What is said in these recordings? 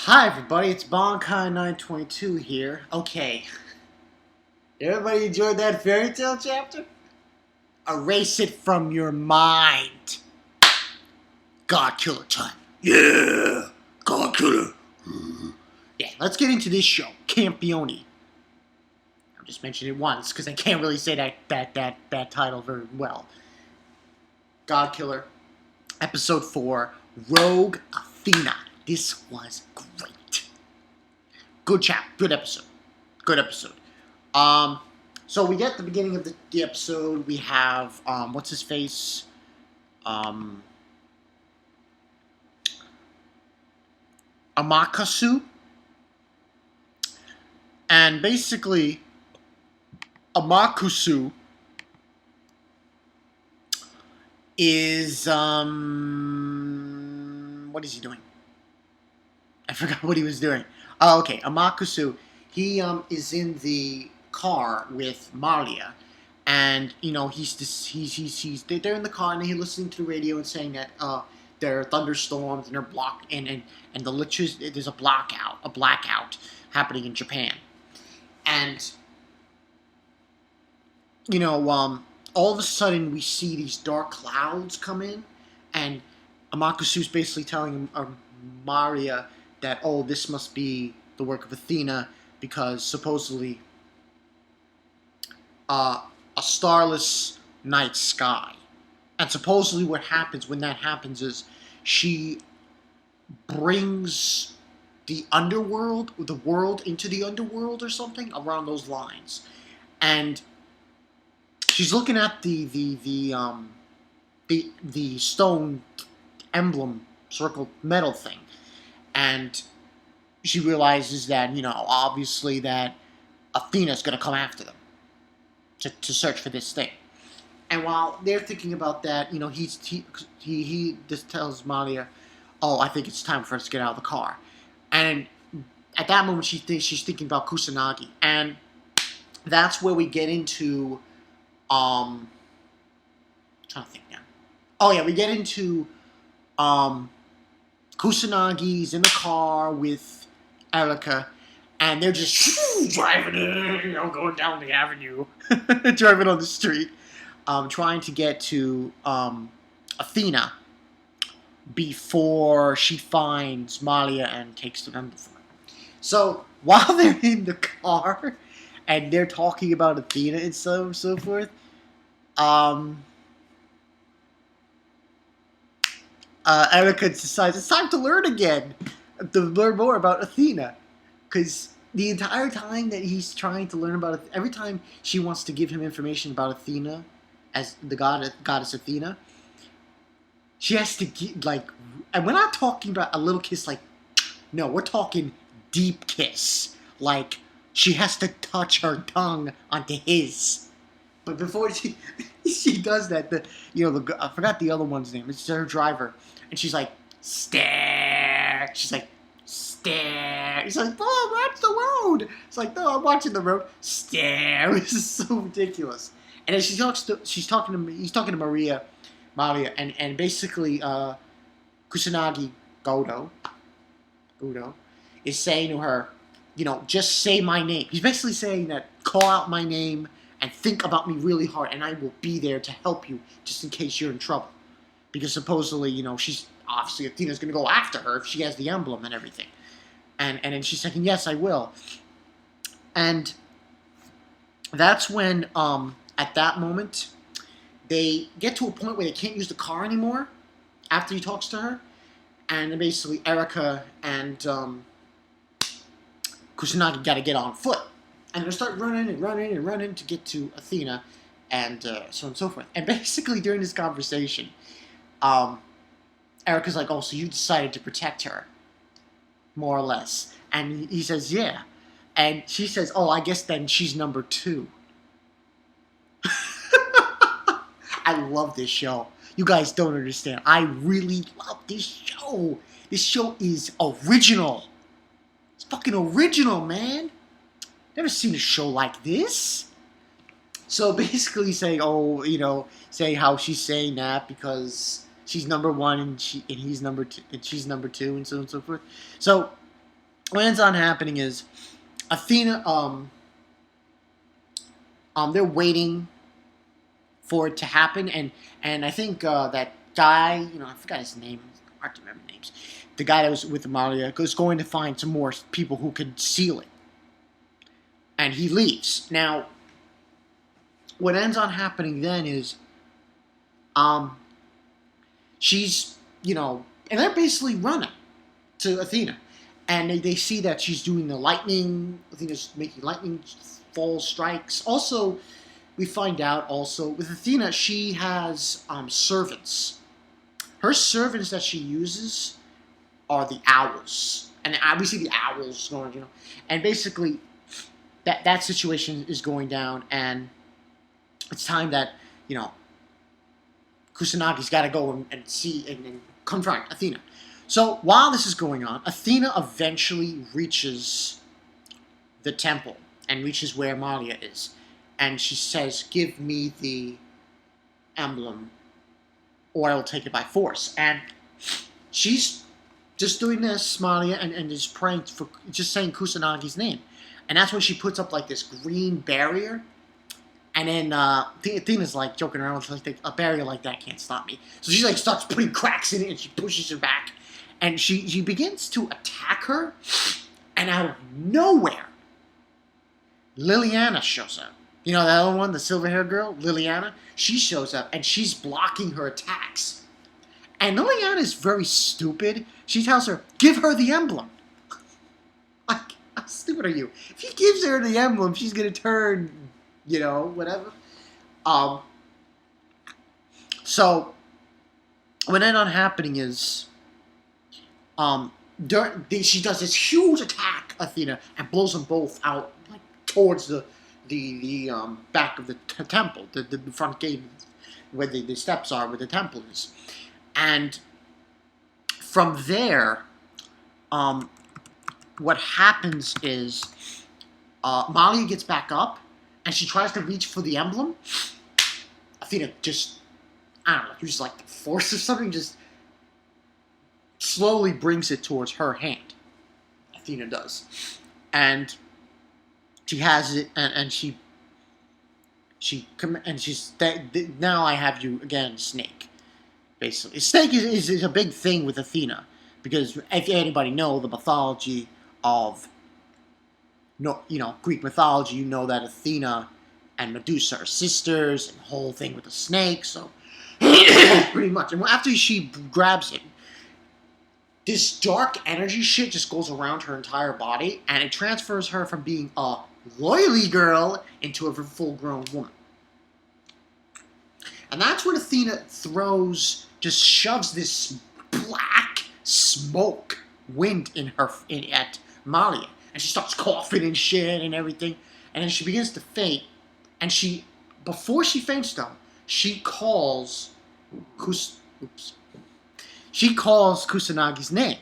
Hi everybody, it's Bonkai922 here. Okay, everybody enjoyed that fairy tale chapter? Erase it from your mind. God Killer time. Yeah, God Killer. Yeah, let's get into this show, Campione. I'll just mention it once because I can't really say that title very well. God Killer, episode 4, Rogue Athena. This was great. Good episode. Good episode. So we get the beginning of the episode. We have what's his face? Amakasu. And basically Amakusu is what is he doing? I forgot what he was doing. Oh, okay. Amakusu, he is in the car with Malia, and you know they're in the car and he's listening to the radio and saying that there are thunderstorms and they're blocked and the there's a blackout happening in Japan, and you know all of a sudden we see these dark clouds come in, and Amakusu's basically telling Maria that, oh, this must be the work of Athena because supposedly a starless night sky. And supposedly what happens when that happens is she brings the world into the underworld or something around those lines. And she's looking at the stone emblem circle metal thing. And she realizes that, you know, obviously that Athena's going to come after them to search for this thing. And while they're thinking about that, you know, he just tells Malia, oh, I think it's time for us to get out of the car. And at that moment, she's thinking about Kusanagi. And that's where we get into, trying to think now. Oh, yeah, we get into, Kusanagi's in the car with Erica, and they're just driving in, you know, going down the avenue, driving on the street, trying to get to Athena before she finds Malia and takes the number from her. So while they're in the car and they're talking about Athena and so forth, Erica decides it's time to learn again, to learn more about Athena. Because the entire time that he's trying to learn about it, every time she wants to give him information about Athena, as the goddess Athena, she has to get, like, and we're not talking about a little kiss, like, no, we're talking deep kiss. Like, she has to touch her tongue onto his. But before she does that, I forgot the other one's name. It's her driver. And she's like, stare. She's like, stare. He's like, oh, watch the road. It's like, no, I'm watching the road. Stare. This is so ridiculous. And then he's talking to Malia, and basically Kusanagi Godo is saying to her, you know, just say my name. He's basically saying that, call out my name and think about me really hard, and I will be there to help you just in case you're in trouble. Because supposedly, you know, she's obviously Athena's going to go after her if she has the emblem and everything. And then she's saying, yes, I will. And that's when, at that moment, they get to a point where they can't use the car anymore after he talks to her. And then basically Erica and Kusanagi got to get on foot. And they start running to get to Athena and so on and so forth. And basically during this conversation, Erica's like, oh, so you decided to protect her, more or less. And he says, yeah. And she says, oh, I guess then she's number 2. I love this show. You guys don't understand. I really love this show. This show is original. It's fucking original, man. Never seen a show like this. So basically saying, oh, you know, saying how she's saying that because she's number 1 and he's number 2 and she's number 2 and so on and so forth. So what ends on happening is Athena, they're waiting for it to happen, and I think that guy, I forgot his name. Hard to remember names. The guy that was with Amalia is going to find some more people who could seal it, and he leaves. Now, what ends on happening then is, she's, and they're basically running to Athena, and they see that she's doing the lightning. Athena's making lightning fall strikes. Also, we find out also with Athena, she has servants. Her servants that she uses are the owls, and we see the owls going, and basically that situation is going down, and it's time that Kusanagi's got to go and see and confront Athena. So while this is going on, Athena eventually reaches the temple and reaches where Amalia is. And she says, give me the emblem or I will take it by force. And she's just doing this, Amalia, and is praying for, just saying Kusanagi's name. And that's when she puts up like this green barrier. And then Athena's like joking around with like a barrier like that can't stop me. So she like starts putting cracks in it and she pushes her back. And she begins to attack her. And out of nowhere, Liliana shows up. The other one, the silver-haired girl, Liliana, she shows up and she's blocking her attacks. And Liliana is very stupid. She tells her, give her the emblem. Like, how stupid are you? If he gives her the emblem, she's going to turn, whatever. So, what ended up happening is, she does this huge attack, Athena, and blows them both out, like, towards the back of the temple, the front gate, where the steps are, where the temple is. And from there, what happens is Malia gets back up, and she tries to reach for the emblem. Athena just, I don't know, uses like the force or something, just slowly brings it towards her hand. Athena does. And she has it, and she's, now I have you again, Snake. Basically, Snake is a big thing with Athena, because if anybody know the mythology of, Greek mythology, you know that Athena and Medusa are sisters, and the whole thing with the snake. So pretty much, and after she grabs it, this dark energy shit just goes around her entire body, and it transfers her from being a roily girl into a full-grown woman. And that's when Athena just shoves this black smoke wind at Malia. And she starts coughing and shit and everything. And then she begins to faint. And before she faints though, she calls Kusanagi's name.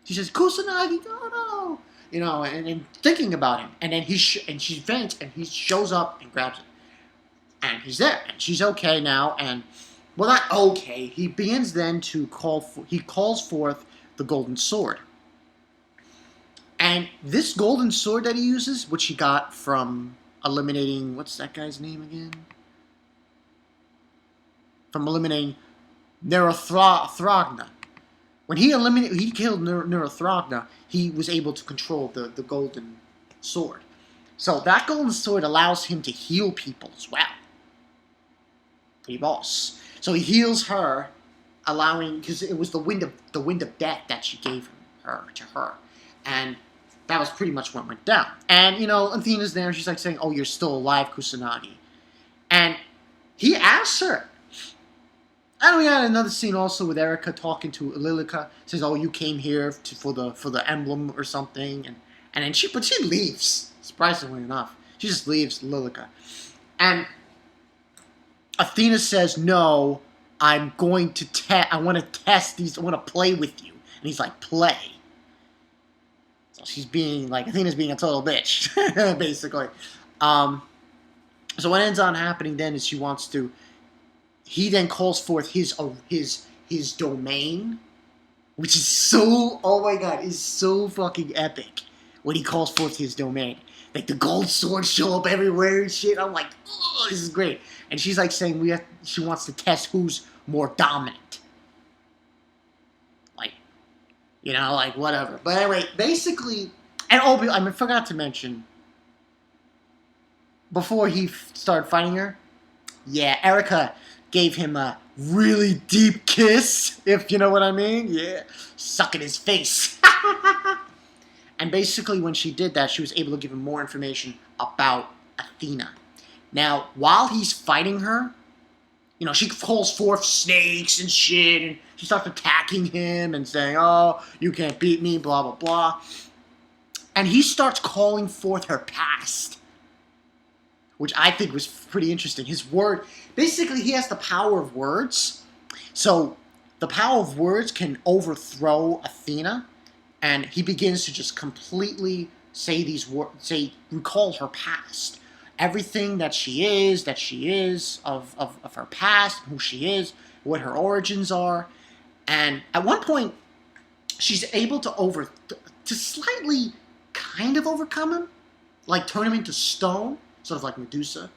She says, Kusanagi, oh no! And thinking about him. And then she faints, and he shows up and grabs it. And he's there, and she's okay now, and, well, not okay, he begins then to he calls forth the golden sword. And this golden sword that he uses, which he got from eliminating, what's that guy's name again? From eliminating Neurothragna. When he killed Neurothragna, he was able to control the golden sword. So that golden sword allows him to heal people as well. Pretty boss. So he heals her, because it was the wind of death that she gave to her. And that was pretty much what went down. And, Athena's there, and she's like saying, oh, you're still alive, Kusanagi. And he asks her. And we had another scene also with Erica talking to Lilica. Says, oh, you came here for the emblem or something. And then she leaves, surprisingly enough. She just leaves Lilica. And Athena says, no, I'm going to I want to test these, I want to play with you. And he's like, play. So Athena's being a total bitch, basically. So what ends on happening then is he then calls forth his domain, which is so, oh my god, is so fucking epic when he calls forth his domain. Like the gold swords show up everywhere and shit. I'm like, oh, this is great. And she's like saying she wants to test who's more dominant. Like, you know, like whatever. But anyway, basically, and I forgot to mention, before he started fighting her, yeah, Erica gave him a really deep kiss, if you know what I mean. Yeah, sucking his face. And basically when she did that, she was able to give him more information about Athena. Now, while he's fighting her, you know, she calls forth snakes and shit, and she starts attacking him and saying, oh, you can't beat me, blah, blah, blah. And he starts calling forth her past, which I think was pretty interesting. His word, basically he has the power of words. So the power of words can overthrow Athena, and he begins to just completely say these words, recall her past. Everything that she is of her past, who she is, what her origins are. And at one point, she's able to slightly kind of overcome him, like turn him into stone, sort of like Medusa.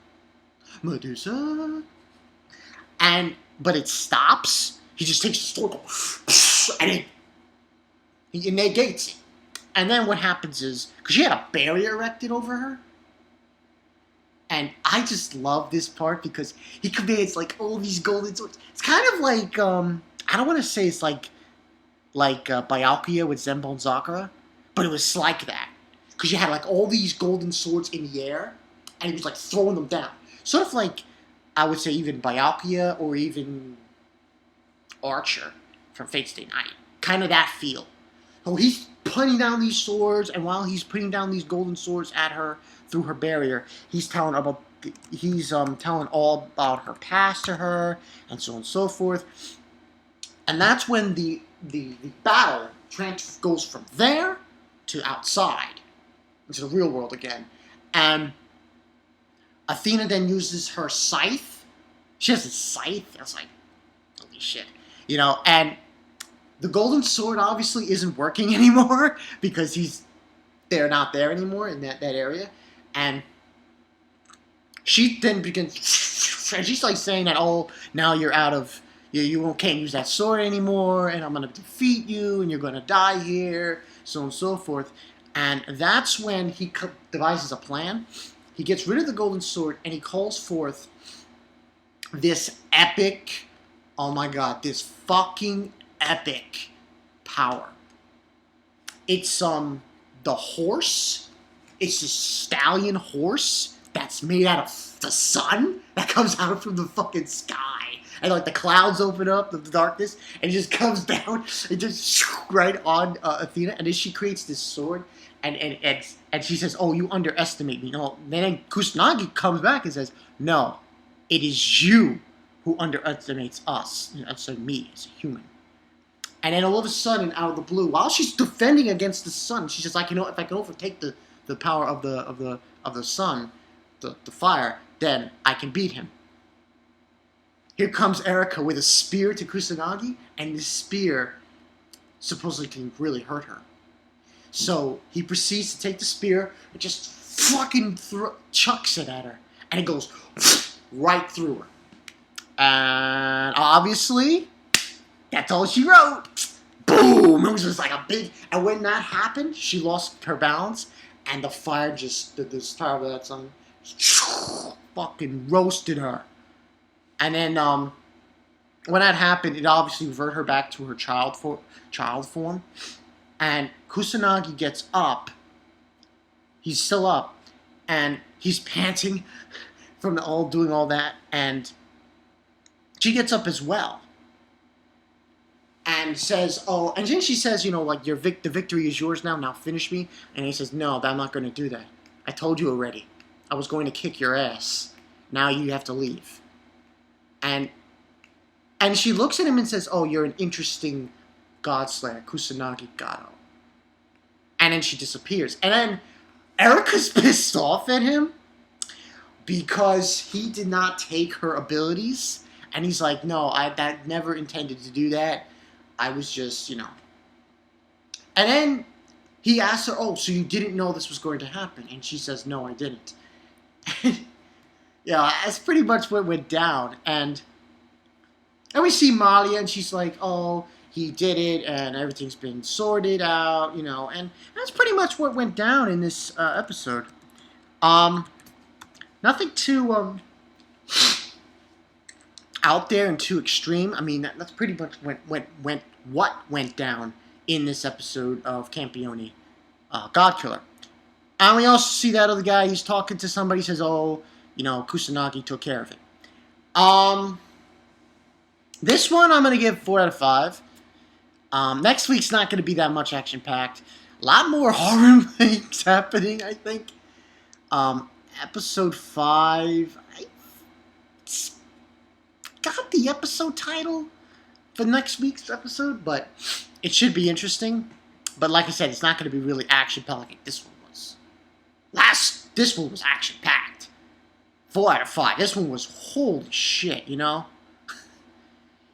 But it stops. He just takes the sword and he negates it. And then what happens is, because she had a barrier erected over her, and I just love this part because he commands like all these golden swords. It's kind of like I don't want to say it's like Byakuya with Zenbone Sakura, but it was like that because you had like all these golden swords in the air, and he was like throwing them down, sort of like I would say even Byakuya or even Archer from Fate Stay Night, kind of that feel. So he's putting down these swords, and while he's putting down these golden swords at her through her barrier, he's telling all about her past to her, and so on and so forth. And that's when the battle goes from there to outside, into the real world again. And Athena then uses her scythe. She has a scythe. I was like, holy shit. You know, and the golden sword obviously isn't working anymore because they're not there anymore in that area. And she then begins, and she's like saying that, oh, now you're out of, you can't use that sword anymore, and I'm going to defeat you, and you're going to die here, so on and so forth. And that's when he devises a plan. He gets rid of the golden sword, and he calls forth this epic, oh my god, this fucking epic power. It's the horse. It's a stallion horse that's made out of the sun that comes out from the fucking sky. And like the clouds open up, the darkness, and it just comes down and just right on Athena. And then she creates this sword, and she says, "Oh, you underestimate me." No, then Kusanagi comes back and says, "No, it is you who underestimates us. So me as a human." And then all of a sudden, out of the blue, while she's defending against the sun, she says, "Like, you know, if I can overtake the power of the sun, the fire, then I can beat him." Here comes Erica with a spear to Kusanagi, and this spear supposedly can really hurt her. So he proceeds to take the spear and just fucking chucks it at her, and it goes right through her. And obviously, that's all she wrote. Boom! It was just like a big. And when that happened, she lost her balance, and the fire just, the fire of that sun, fucking roasted her. And then when that happened, it obviously reverted her back to her child form. And Kusanagi gets up. He's still up, and he's panting from doing all that, and she gets up as well. And says, oh, and then she says, you know, like, the victory is yours now finish me. And he says, no, I'm not going to do that. I told you already. I was going to kick your ass. Now you have to leave. And she looks at him and says, oh, you're an interesting god slayer, Kusanagi Gado. And then she disappears. And then Erica's pissed off at him because he did not take her abilities. And he's like, no, I never intended to do that. I was just, you know, And then he asks her, "Oh, so you didn't know this was going to happen?" And she says, "No, I didn't." Yeah, that's pretty much what went down. And we see Malia, and she's like, "Oh, he did it, and everything's been sorted out, you know." And that's pretty much what went down in this episode. Nothing too out there and too extreme. I mean, that's pretty much what went down in this episode of Campione, God Killer. And we also see that other guy. He's talking to somebody. Says, "Oh, you know, Kusanagi took care of it." This one I'm gonna give 4 out of 5. Next week's not gonna be that much action packed. A lot more horror things happening, I think. Episode 5. I got the episode title for next week's episode, but it should be interesting. But like I said, it's not going to be really action-packed like this one was. This one was action-packed. 4 out of 5. This one was holy shit, you know?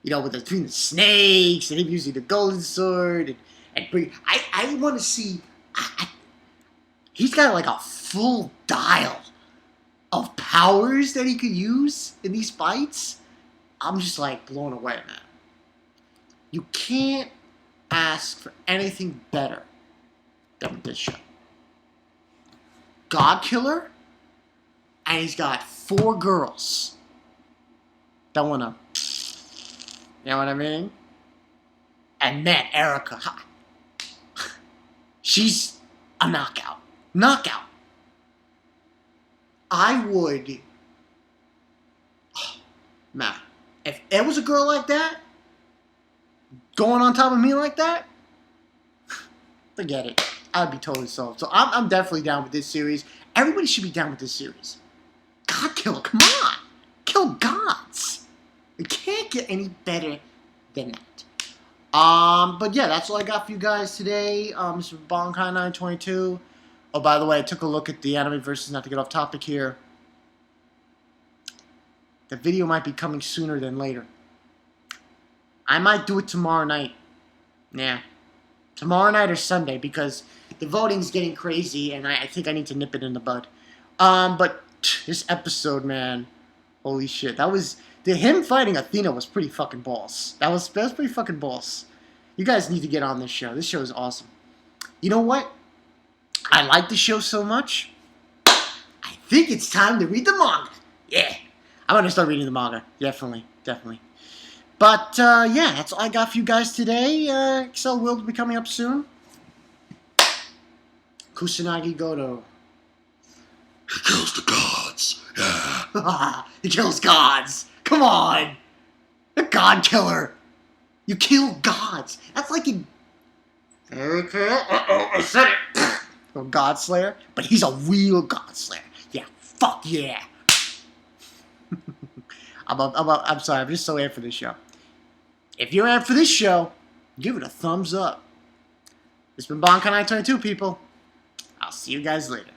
You know, between the snakes and him using the golden sword and bring. I want to see. He's got like a full dial of powers that he could use in these fights. I'm just like blown away, man. You can't ask for anything better than this show. God Killer, and he's got 4 girls that wanna, you know what I mean? And man, Erica, she's a knockout. Knockout. I would, man, if there was a girl like that, going on top of me like that, forget it. I'd be totally sold. So I'm definitely down with this series. Everybody should be down with this series. God Killer, come on. Kill gods. It can't get any better than that. But yeah, that's all I got for you guys today. This is Bonkai922. Oh, by the way, I took a look at the anime versus, not to get off topic here. The video might be coming sooner than later. I might do it tomorrow night. Yeah. Tomorrow night or Sunday, because the voting's getting crazy, and I think I need to nip it in the bud. But this episode, man, holy shit. Him fighting Athena was pretty fucking balls. That was pretty fucking balls. You guys need to get on this show. This show is awesome. You know what? I like the show so much, I think it's time to read the manga. Yeah. I'm going to start reading the manga. Definitely. But, yeah, that's all I got for you guys today. Excel World will be coming up soon. Kusanagi Goto. He kills the gods. Yeah. He kills gods. Come on. A god killer. You kill gods. That's like in... Uh-oh, I said it. A god slayer. But he's a real god slayer. Yeah, fuck yeah. I'm sorry, I'm just so amped for this show. If you're amped for this show, give it a thumbs up. It's been Bonkai922, people. I'll see you guys later.